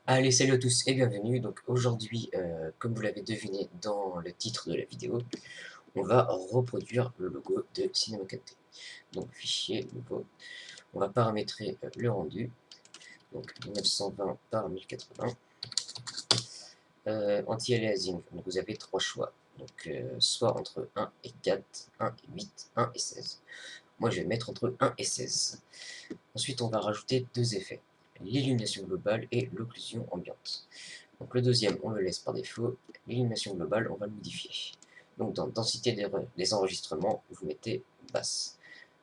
Allez, salut à tous et bienvenue. Donc aujourd'hui, comme vous l'avez deviné dans le titre de la vidéo, on va reproduire le logo de Cinema 4D. Donc fichier nouveau, on va paramétrer le rendu, donc 1920 par 1080. Anti-aliasing, donc vous avez trois choix, donc soit entre 1 et 4, 1 et 8, 1 et 16. Moi je vais mettre entre 1 et 16. Ensuite on va rajouter deux effets, l'illumination globale et l'occlusion ambiante. Donc le deuxième, on le laisse par défaut. L'illumination globale, on va le modifier. Donc dans densité des enregistrements, vous mettez basse.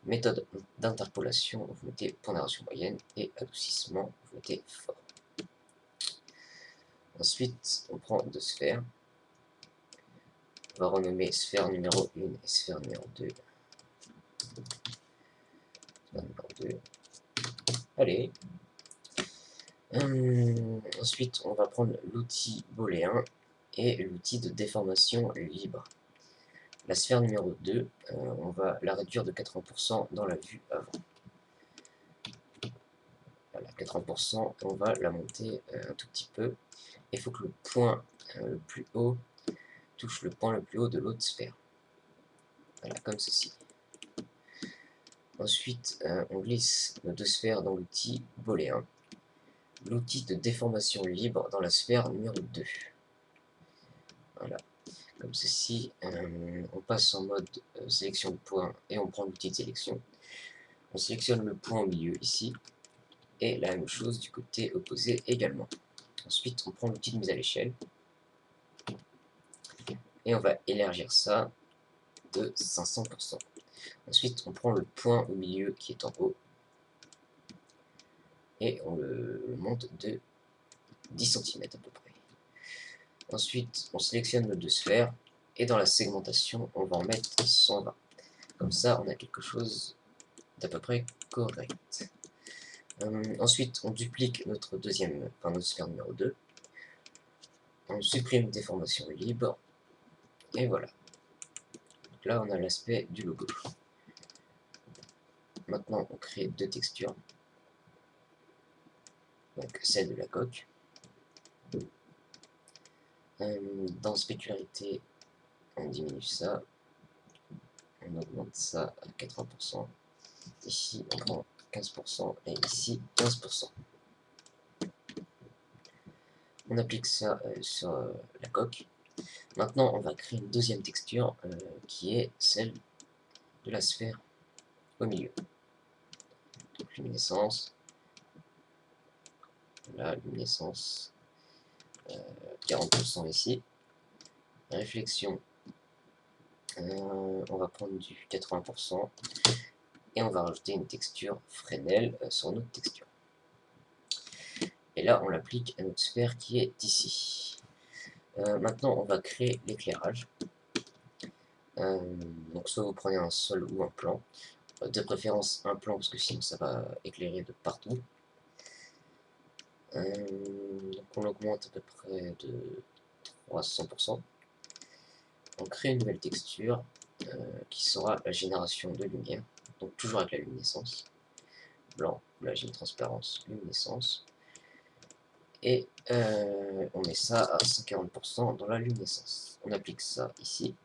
Méthode d'interpolation, vous mettez pondération moyenne. Et adoucissement, vous mettez fort. Ensuite, on prend deux sphères. On va renommer sphère numéro 1 et sphère numéro 2. Sphère numéro 2. Allez. Ensuite, on va prendre l'outil booléen et l'outil de déformation libre. La sphère numéro 2, on va la réduire de 80% dans la vue avant. Voilà, 80%, on va la monter un tout petit peu. Il faut que le point le plus haut touche le point le plus haut de l'autre sphère. Voilà, comme ceci. Ensuite, on glisse nos deux sphères dans l'outil booléen. L'outil de déformation libre dans la sphère numéro 2. Voilà, comme ceci. On passe en mode sélection de point et on prend l'outil de sélection. On sélectionne le point au milieu ici. Et la même chose du côté opposé également. Ensuite, on prend l'outil de mise à l'échelle. Et on va élargir ça de 500%. Ensuite, on prend le point au milieu qui est en haut. Et on le monte de 10 cm à peu près. Ensuite, on sélectionne nos deux sphères. Et dans la segmentation, on va en mettre 120. Comme ça, on a quelque chose d'à peu près correct. Ensuite, on duplique notre notre sphère numéro 2. On supprime déformation libre. Et voilà. Donc là, on a l'aspect du logo. Maintenant, on crée deux textures. Donc, celle de la coque. Dans spécularité, on diminue ça. On augmente ça à 80%. Ici, on prend 15%. Et ici, 15%. On applique ça sur la coque. Maintenant, on va créer une deuxième texture qui est celle de la sphère au milieu. Donc, luminescence. Là, luminescence. 40% ici. Réflexion. On va prendre du 80%. Et on va rajouter une texture Fresnel sur notre texture. Et là, on l'applique à notre sphère qui est ici. Maintenant, on va créer l'éclairage. Donc, soit vous prenez un sol ou un plan. De préférence, un plan, parce que sinon, ça va éclairer de partout. Donc, on l'augmente à peu près de 300%. On crée une nouvelle texture qui sera la génération de lumière. Donc, toujours avec la luminescence. Blanc, là j'ai une transparence, luminescence. Et on met ça à 140% dans la luminescence. On applique ça ici.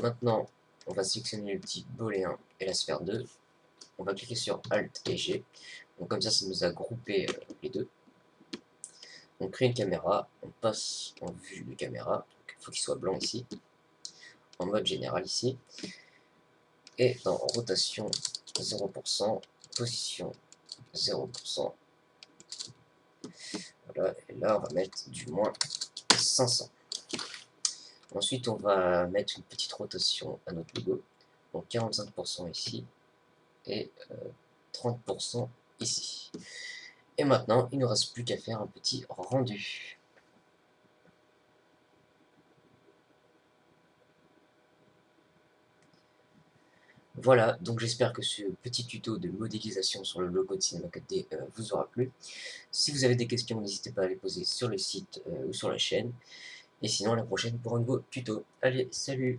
Maintenant, on va sélectionner le type booléen et la sphère 2. On va cliquer sur Alt et G. Donc comme ça nous a groupé les deux. On crée une caméra, on passe en vue de caméra. Il faut qu'il soit blanc ici. En mode général ici. Et dans rotation 0%, position 0%. Voilà, et là on va mettre du moins 500. Ensuite on va mettre une petite rotation à notre logo. Donc 45% ici et 30% ici. Et maintenant il ne nous reste plus qu'à faire un petit rendu. Voilà, donc j'espère que ce petit tuto de modélisation sur le logo de Cinema 4D vous aura plu. Si vous avez des questions, n'hésitez pas à les poser sur le site ou sur la chaîne. Et sinon, à la prochaine pour un nouveau tuto. Allez, salut!